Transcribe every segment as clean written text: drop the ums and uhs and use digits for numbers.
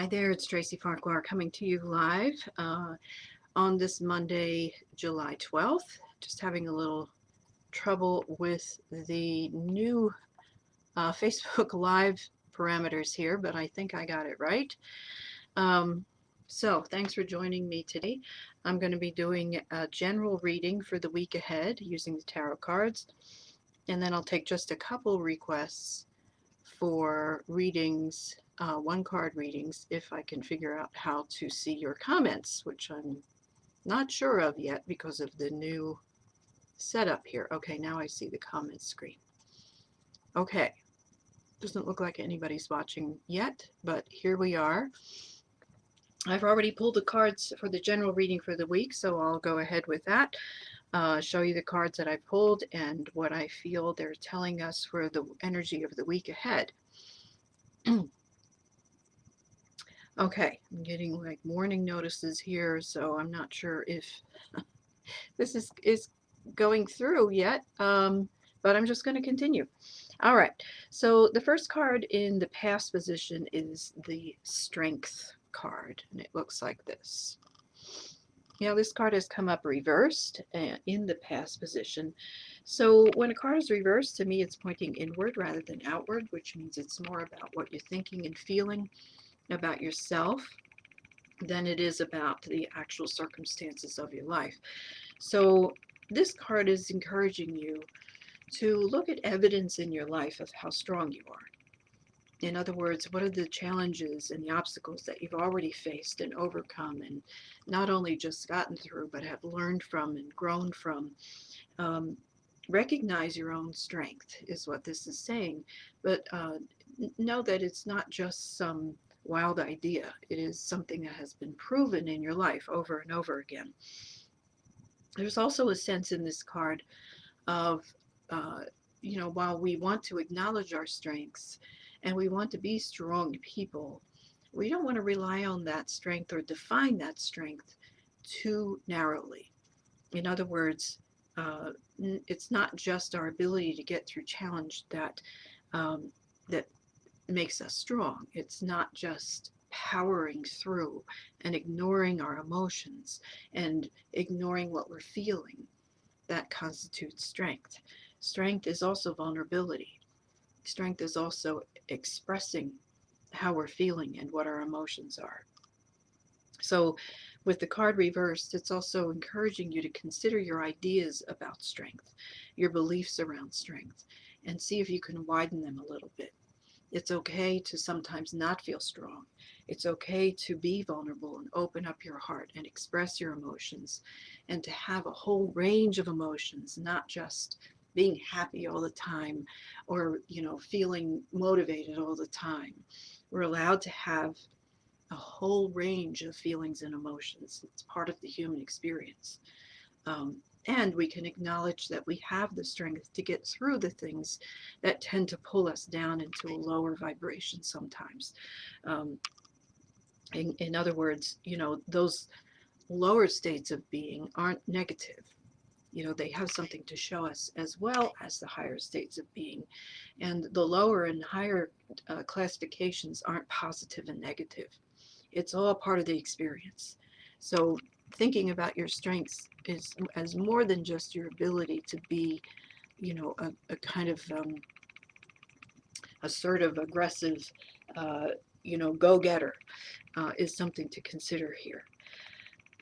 Hi there, it's Tracy Farquhar coming to you live on this Monday, July 12th. Just having a little trouble with the new Facebook Live parameters here, but I think I got it right. So thanks for joining me today. I'm going to be doing a general reading for the week ahead using the tarot cards, and then I'll take just a couple requests for readings, one card readings, if I can figure out how to see your comments, which I'm not sure of yet because of the new setup here. Okay, now I see the comment screen. Okay, doesn't look like anybody's watching yet, but here we are. I've already pulled the cards for the general reading for the week, so I'll go ahead with that. Show you the cards that I pulled and what I feel they're telling us for the energy of the week ahead. Okay, I'm getting like warning notices here, so I'm not sure if this is going through yet, but I'm just going to continue. All right, so the first card in the past position is the Strength card, and it looks like this. Now, this card has come up reversed in the past position. So when a card is reversed, to me, it's pointing inward rather than outward, which means it's more about what you're thinking and feeling about yourself than it is about the actual circumstances of your life. So this card is encouraging you to look at evidence in your life of how strong you are. In other words, what are the challenges and the obstacles that you've already faced and overcome, and not only just gotten through, but have learned from and grown from. Recognize your own strength is what this is saying, but know that it's not just some wild idea. It is something that has been proven in your life over and over again. There's also a sense in this card of, while we want to acknowledge our strengths and we want to be strong people, we don't want to rely on that strength or define that strength too narrowly. In other words, it's not just our ability to get through challenge that makes us strong. It's not just powering through and ignoring our emotions and ignoring what we're feeling that constitutes strength. Strength is also vulnerability. Strength is also expressing how we're feeling and what our emotions are. So with the card reversed, it's also encouraging you to consider your ideas about strength, your beliefs around strength, and see if you can widen them a little bit. It's okay to sometimes not feel strong. It's okay to be vulnerable and open up your heart and express your emotions, and to have a whole range of emotions, not just being happy all the time or, feeling motivated all the time. We're allowed to have a whole range of feelings and emotions. It's part of the human experience. And we can acknowledge that we have the strength to get through the things that tend to pull us down into a lower vibration sometimes. In other words, those lower states of being aren't negative. They have something to show us as well as the higher states of being. And the lower and higher classifications aren't positive and negative. It's all part of the experience. So thinking about your strengths is as more than just your ability to be, a kind of assertive, aggressive, go-getter is something to consider here.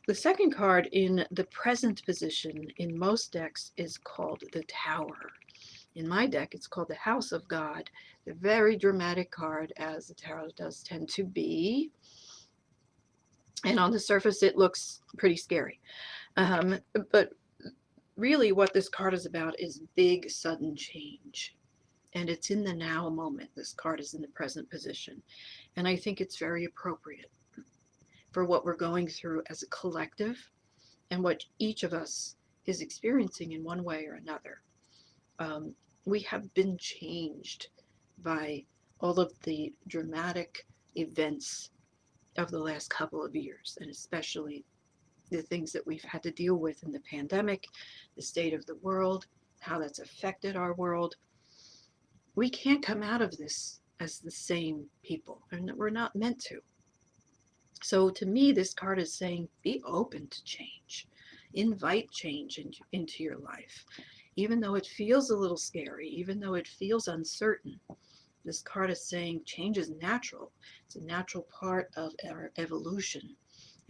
The second card in the present position in most decks is called the Tower. In my deck, it's called the House of God. A very dramatic card, as the tarot does tend to be. And on the surface, it looks pretty scary. But really what this card is about is big, sudden change. And it's in the now moment. This card is in the present position. And I think it's very appropriate for what we're going through as a collective and what each of us is experiencing in one way or another. We have been changed by all of the dramatic events of the last couple of years, and especially the things that we've had to deal with in the pandemic, the state of the world, how that's affected our world. We can't come out of this as the same people, and we're not meant to. So to me, this card is saying be open to change, invite change into your life. Even though it feels a little scary, even though it feels uncertain, this card is saying change is natural. It's a natural part of our evolution.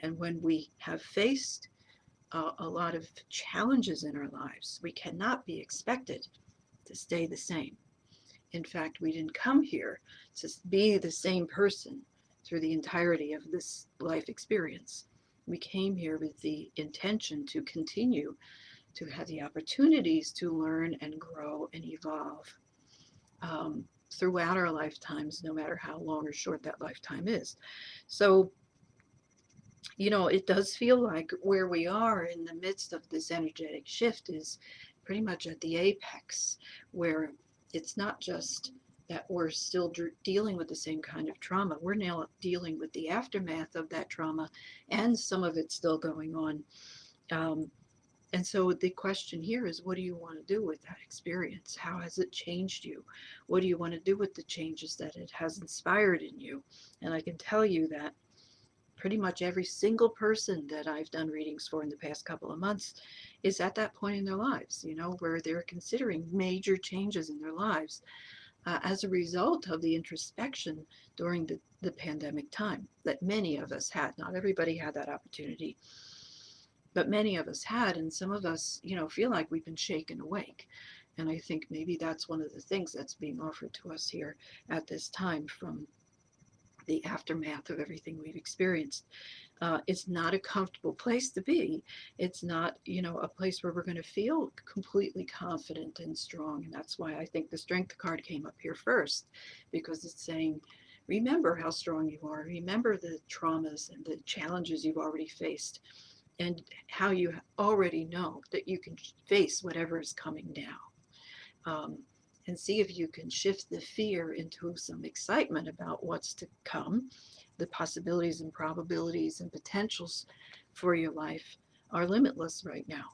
And when we have faced a lot of challenges in our lives, we cannot be expected to stay the same. In fact, we didn't come here to be the same person through the entirety of this life experience. We came here with the intention to continue to have the opportunities to learn and grow and evolve throughout our lifetimes, no matter how long or short that lifetime is. So, it does feel like where we are in the midst of this energetic shift is pretty much at the apex, where it's not just that we're still dealing with the same kind of trauma. We're now dealing with the aftermath of that trauma, and some of it's still going on. Um, and so the question here is, what do you want to do with that experience? How has it changed you? What do you want to do with the changes that it has inspired in you? And I can tell you that pretty much every single person that I've done readings for in the past couple of months is at that point in their lives, where they're considering major changes in their lives as a result of the introspection during the pandemic time that many of us had. Not everybody had that opportunity, but many of us had. And some of us, feel like we've been shaken awake. And I think maybe that's one of the things that's being offered to us here at this time from the aftermath of everything we've experienced. It's not a comfortable place to be. It's not, a place where we're going to feel completely confident and strong. And that's why I think the strength card came up here first, because it's saying, remember how strong you are. Remember the traumas and the challenges you've already faced, and how you already know that you can face whatever is coming now. Um, and see if you can shift the fear into some excitement about what's to come. The possibilities and probabilities and potentials for your life are limitless right now.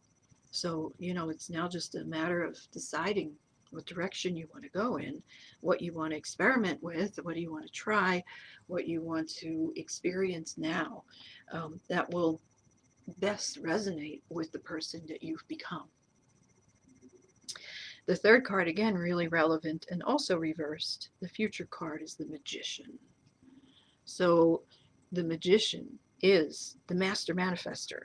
So, it's now just a matter of deciding what direction you want to go in, what you want to experiment with, what do you want to try, what you want to experience now that will best resonate with the person that you've become. The third card, again, really relevant and also reversed. The future card is the Magician. So the Magician is the master manifester.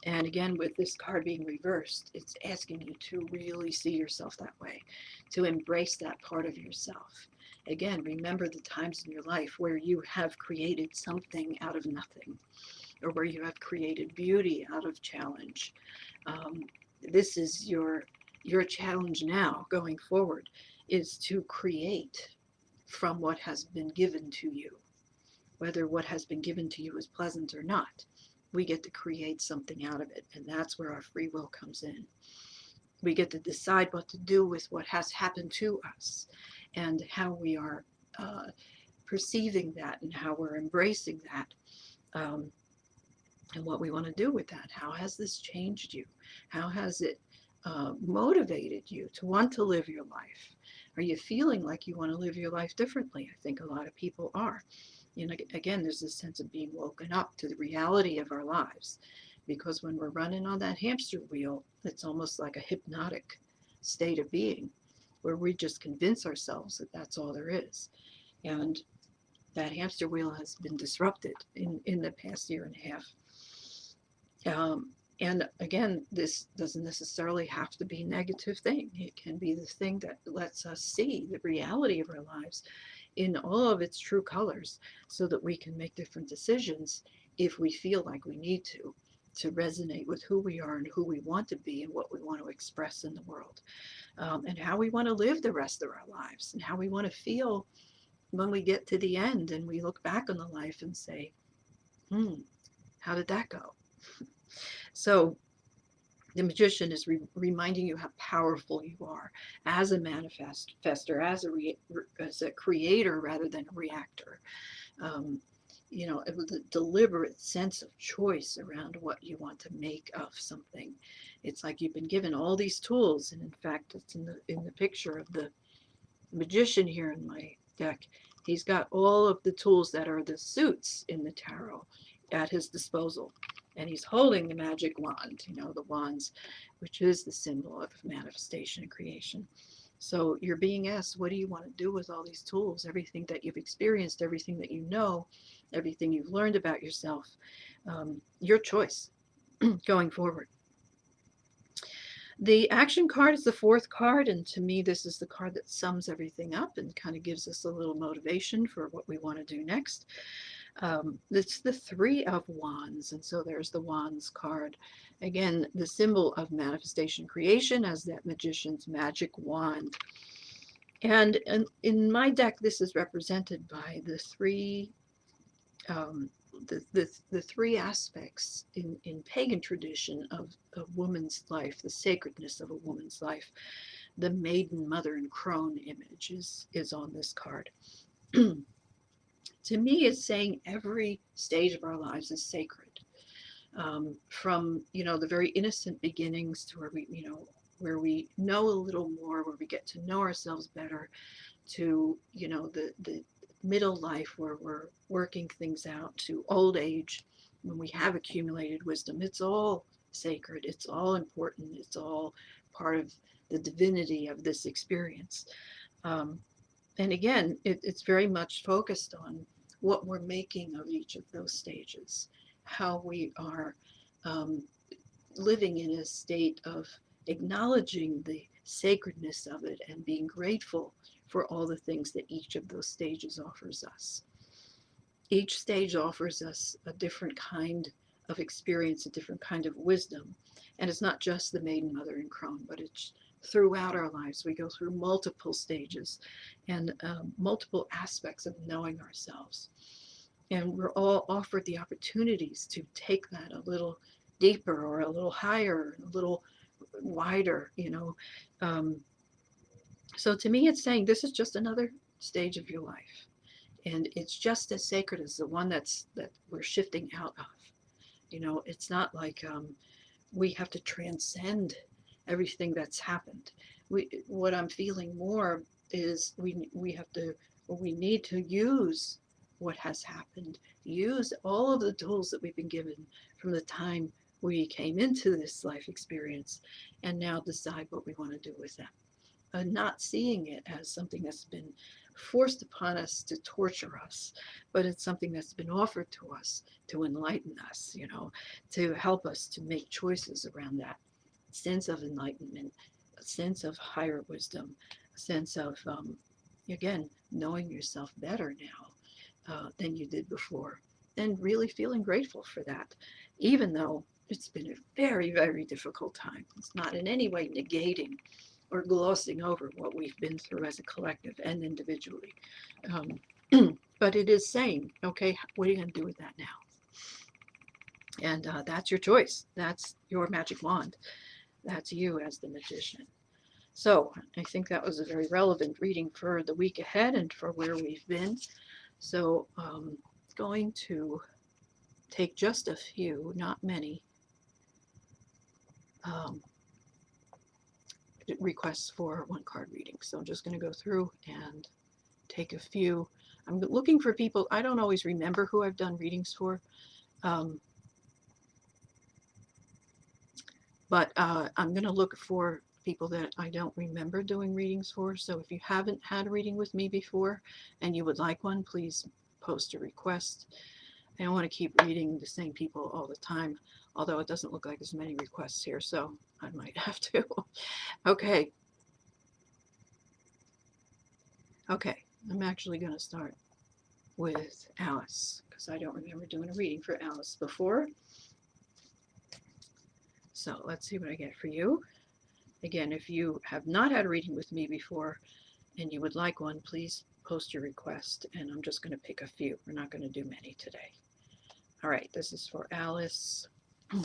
And again, with this card being reversed, it's asking you to really see yourself that way, to embrace that part of yourself. Again, remember the times in your life where you have created something out of nothing, or where you have created beauty out of challenge. This is your challenge now going forward, is to create from what has been given to you. Whether what has been given to you is pleasant or not, we get to create something out of it. And that's where our free will comes in. We get to decide what to do with what has happened to us, and how we are perceiving that, and how we're embracing that, and what we want to do with that. How has this changed you? How has it motivated you to want to live your life? Are you feeling like you want to live your life differently? I think a lot of people are. Again, there's this sense of being woken up to the reality of our lives, because when we're running on that hamster wheel, it's almost like a hypnotic state of being, where we just convince ourselves that that's all there is. And that hamster wheel has been disrupted in the past year and a half. And again, this doesn't necessarily have to be a negative thing. It can be the thing that lets us see the reality of our lives in all of its true colors, so that we can make different decisions if we feel like we need to resonate with who we are and who we want to be and what we want to express in the world, and how we want to live the rest of our lives, and how we want to feel when we get to the end and we look back on the life and say, how did that go? So the Magician is reminding you how powerful you are as a manifester, as a creator rather than a reactor. With a deliberate sense of choice around what you want to make of something. It's like you've been given all these tools, and in fact, it's in the picture of the Magician here in my deck. He's got all of the tools that are the suits in the tarot at his disposal. And he's holding the magic wand, the wands, which is the symbol of manifestation and creation. So you're being asked, what do you want to do with all these tools? Everything that you've experienced, everything that you know, everything you've learned about yourself, your choice going forward. The action card is the fourth card, and to me, this is the card that sums everything up and kind of gives us a little motivation for what we want to do next. It's the Three of Wands, and so there's the Wands card. Again, the symbol of manifestation creation as that magician's magic wand. And in my deck, this is represented by the three the three aspects in pagan tradition of a woman's life, the sacredness of a woman's life. The maiden, mother, and crone image is on this card. To me, it's saying every stage of our lives is sacred. From the very innocent beginnings to where we know a little more, where we get to know ourselves better, to the middle life where we're working things out, to old age when we have accumulated wisdom. It's all sacred, it's all important, it's all part of the divinity of this experience. And again, it's very much focused on what we're making of each of those stages, how we are living in a state of acknowledging the sacredness of it and being grateful for all the things that each of those stages offers us. Each stage offers us a different kind of experience, a different kind of wisdom. And it's not just the maiden, mother, and crone, but it's throughout our lives. We go through multiple stages and multiple aspects of knowing ourselves. And we're all offered the opportunities to take that a little deeper or a little higher, a little wider, So to me, it's saying this is just another stage of your life. And it's just as sacred as the one that we're shifting out of. It's not like we have to transcend everything that's happened. What I'm feeling more is we need to use what has happened, use all of the tools that we've been given from the time we came into this life experience, and now decide what we want to do with them. Not seeing it as something that's been forced upon us to torture us, but it's something that's been offered to us to enlighten us, to help us to make choices around that sense of enlightenment, a sense of higher wisdom, a sense of, again, knowing yourself better now than you did before, and really feeling grateful for that, even though it's been a very, very difficult time. It's not in any way negating or glossing over what we've been through as a collective and individually. But it is saying, okay, what are you going to do with that now? And that's your choice. That's your magic wand. That's you as the magician. So I think that was a very relevant reading for the week ahead and for where we've been. So going to take just a few, not many, requests for one card reading. So I'm just going to go through and take a few. I'm looking for people. I don't always remember who I've done readings for. But I'm going to look for people that I don't remember doing readings for. So if you haven't had a reading with me before and you would like one, please post a request. I don't want to keep reading the same people all the time, although it doesn't look like there's many requests here, so I might have to. Okay. Okay, I'm actually going to start with Alice because I don't remember doing a reading for Alice before. So let's see what I get for you. Again, if you have not had a reading with me before and you would like one, please post your request, and I'm just going to pick a few. We're not going to do many today. All right, this is for Alice. All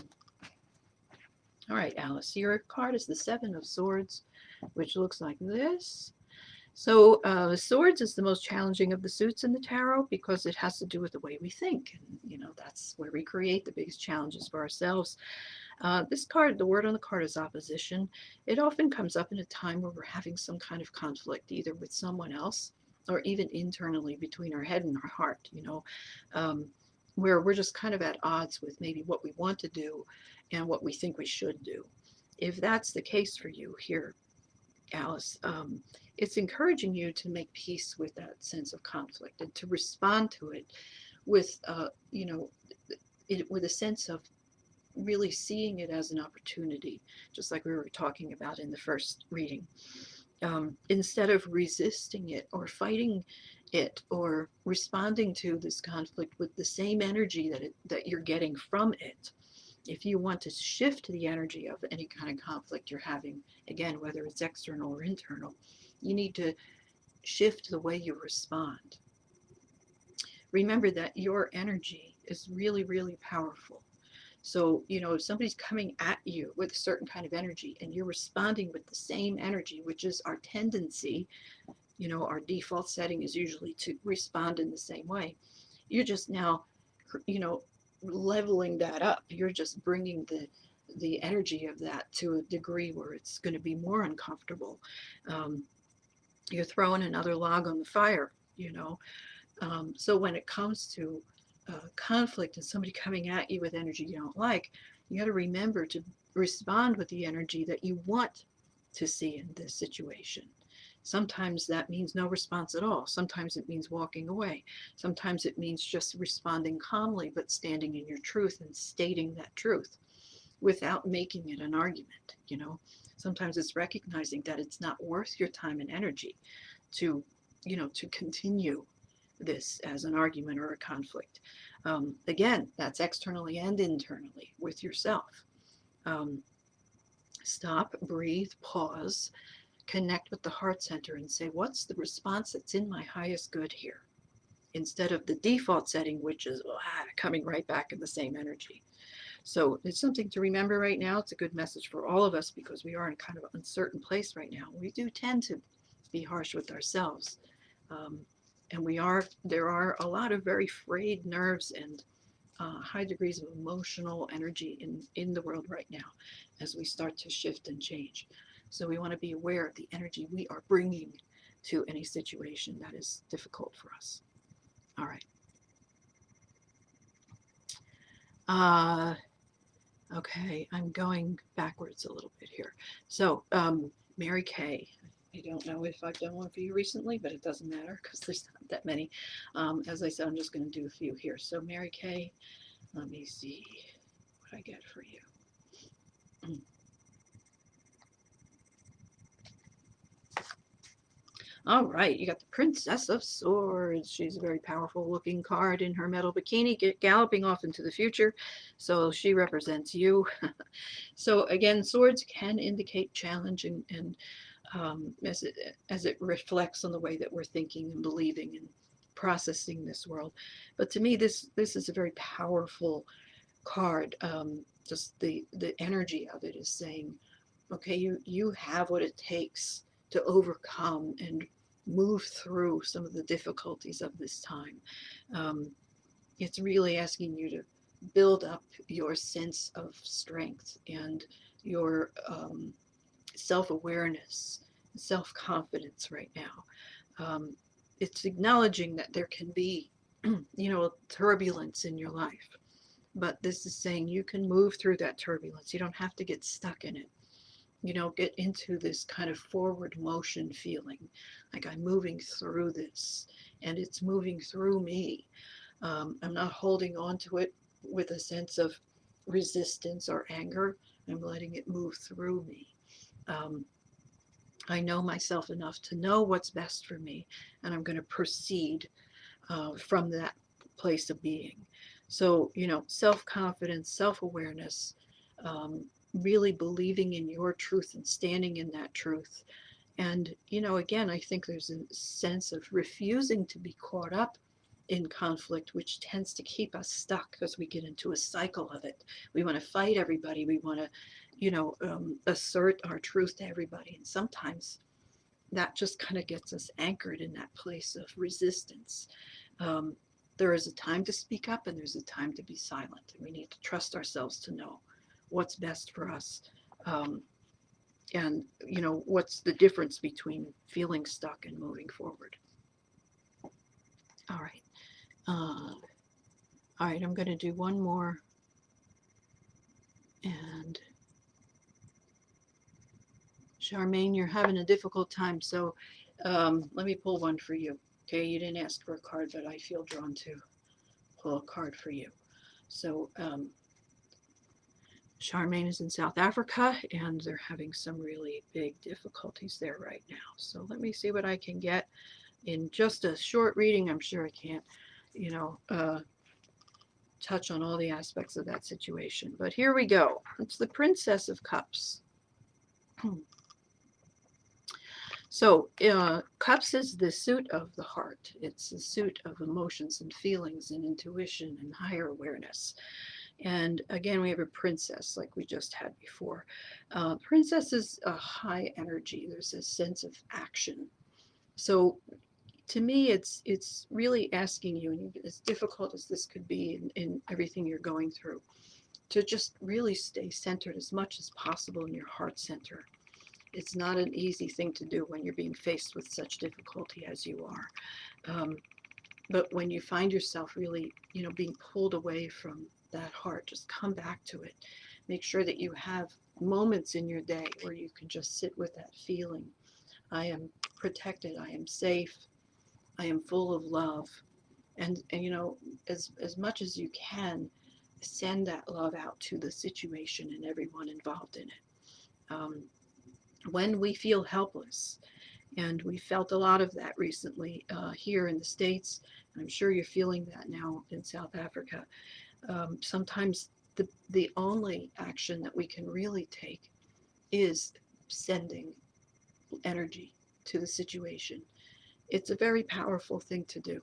right, Alice, your card is the Seven of Swords, which looks like this. So swords is the most challenging of the suits in the tarot because it has to do with the way we think. And, that's where we create the biggest challenges for ourselves. This card, the word on the card is opposition. It often comes up in a time where we're having some kind of conflict, either with someone else or even internally between our head and our heart, um, where we're just kind of at odds with maybe what we want to do and what we think we should do. If that's the case for you here, Alice, it's encouraging you to make peace with that sense of conflict and to respond to it with, with a sense of really seeing it as an opportunity, just like we were talking about in the first reading. Instead of resisting it or fighting it or responding to this conflict with the same energy that you're getting from it. If you want to shift the energy of any kind of conflict you're having, again, whether it's external or internal, you need to shift the way you respond. Remember that your energy is really, really powerful. So, if somebody's coming at you with a certain kind of energy and you're responding with the same energy, which is our tendency, our default setting is usually to respond in the same way. You're just now, you know, leveling that up. You're just bringing the energy of that to a degree where it's going to be more uncomfortable. Um, you're throwing another log on the fire, you know. So when it comes to conflict and somebody coming at you with energy you don't like, you got to remember to respond with the energy that you want to see in this situation. Sometimes that means no response at all. Sometimes it means walking away. Sometimes it means just responding calmly, but standing in your truth and stating that truth without making it an argument. Sometimes it's recognizing that it's not worth your time and energy to, to continue this as an argument or a conflict. Again, that's externally and internally with yourself. Um, Stop, breathe, pause, connect with the heart center and say, what's the response that's in my highest good here? Instead of the default setting, which is coming right back in the same energy. So it's something to remember right now. It's a good message for all of us because we are in kind of an uncertain place right now. We do tend to be harsh with ourselves. And there are a lot of very frayed nerves and high degrees of emotional energy in the world right now as we start to shift and change. So we want to be aware of the energy we are bringing to any situation that is difficult for us. All right. Okay, I'm going backwards a little bit here. So, Mary Kay. I don't know if I've done one for you recently, but it doesn't matter because there's not that many. As I said, I'm just going to do a few here. So, Mary Kay, let me see what I get for you. All right, you got the Princess of Swords. She's a very powerful looking card in her metal bikini, galloping off into the future. So she represents you. So again, swords can indicate challenge and as it reflects on the way that we're thinking and believing and processing this world. But to me, this is a very powerful card. Just the energy of it is saying, okay, you have what it takes to overcome and move through some of the difficulties of this time. It's really asking you to build up your sense of strength and your self-awareness, self-confidence right now. It's acknowledging that there can be, turbulence in your life, but this is saying you can move through that turbulence. You don't have to get stuck in it. Get into this kind of forward motion feeling, like I'm moving through this and it's moving through me. I'm not holding on to it with a sense of resistance or anger. I'm letting it move through me. I know myself enough to know what's best for me, and I'm going to proceed from that place of being. So, self-confidence, self-awareness, really believing in your truth and standing in that truth. And, again, I think there's a sense of refusing to be caught up in conflict, which tends to keep us stuck because we get into a cycle of it. We want to fight everybody. We want to, assert our truth to everybody. And sometimes that just kind of gets us anchored in that place of resistance. There is a time to speak up and there's a time to be silent. And we need to trust ourselves to know what's best for us. And, what's the difference between feeling stuck and moving forward. All right. All right, I'm going to do one more. And Charmaine, you're having a difficult time, so let me pull one for you. Okay, you didn't ask for a card, but I feel drawn to pull a card for you. So Charmaine is in South Africa, and they're having some really big difficulties there right now. So let me see what I can get in just a short reading. I'm sure I can't, you know, touch on all the aspects of that situation. But here we go. It's the Princess of Cups. So, cups is the suit of the heart. It's the suit of emotions and feelings and intuition and higher awareness. And again, we have a princess like we just had before. Princess is a high energy. There's a sense of action. So, to me, it's really asking you, and as difficult as this could be in everything you're going through, to just really stay centered as much as possible in your heart center. It's not an easy thing to do when you're being faced with such difficulty as you are. But when you find yourself really, being pulled away from that heart, just come back to it. Make sure that you have moments in your day where you can just sit with that feeling. I am protected. I am safe. I am full of love. And as much as you can, send that love out to the situation and everyone involved in it. When we feel helpless, and we felt a lot of that recently here in the States, and I'm sure you're feeling that now in South Africa. Sometimes the only action that we can really take is sending energy to the situation. It's a very powerful thing to do.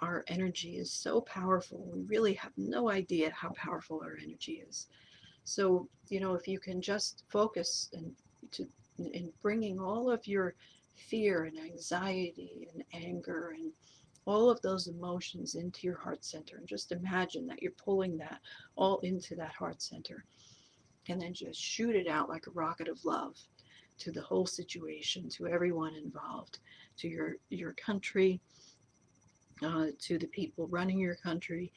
Our energy is so powerful. We really have no idea how powerful our energy is. So, if you can just focus in bringing all of your fear and anxiety and anger and all of those emotions into your heart center, and just imagine that you're pulling that all into that heart center, and then just shoot it out like a rocket of love to the whole situation, to everyone involved, to your country, to the people running your country,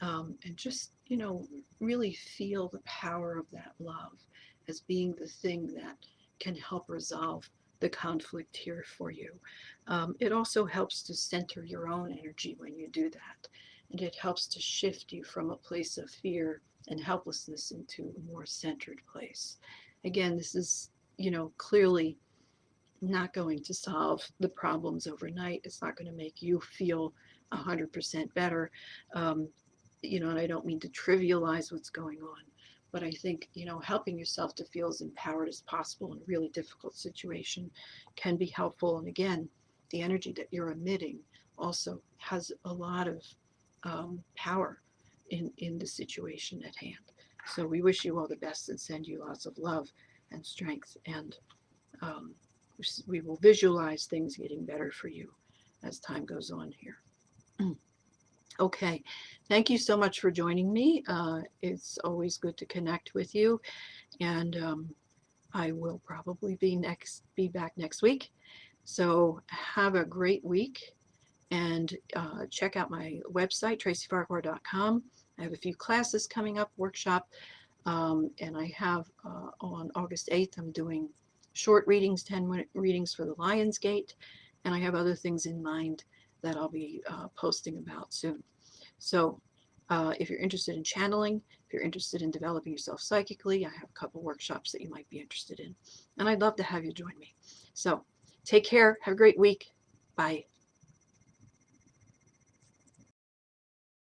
and just really feel the power of that love as being the thing that can help resolve the conflict here for you. It also helps to center your own energy when you do that, and it helps to shift you from a place of fear and helplessness into a more centered place. Again, this is clearly not going to solve the problems overnight. It's not going to make you feel 100% better. And I don't mean to trivialize what's going on, but I think, helping yourself to feel as empowered as possible in a really difficult situation can be helpful. And again, the energy that you're emitting also has a lot of power in the situation at hand. So we wish you all the best and send you lots of love and strength. And um, we will visualize things getting better for you as time goes on here. Okay, thank you so much for joining me. It's always good to connect with you, and I will probably be back next week. So have a great week, and check out my website, tracyfarquhar.com. I have a few classes coming up, workshop, and I have on August 8th, I'm doing short readings, 10-minute readings for the Lionsgate, and I have other things in mind that I'll be posting about soon. So if you're interested in channeling, if you're interested in developing yourself psychically, I have a couple workshops that you might be interested in. And I'd love to have you join me. So take care. Have a great week. Bye.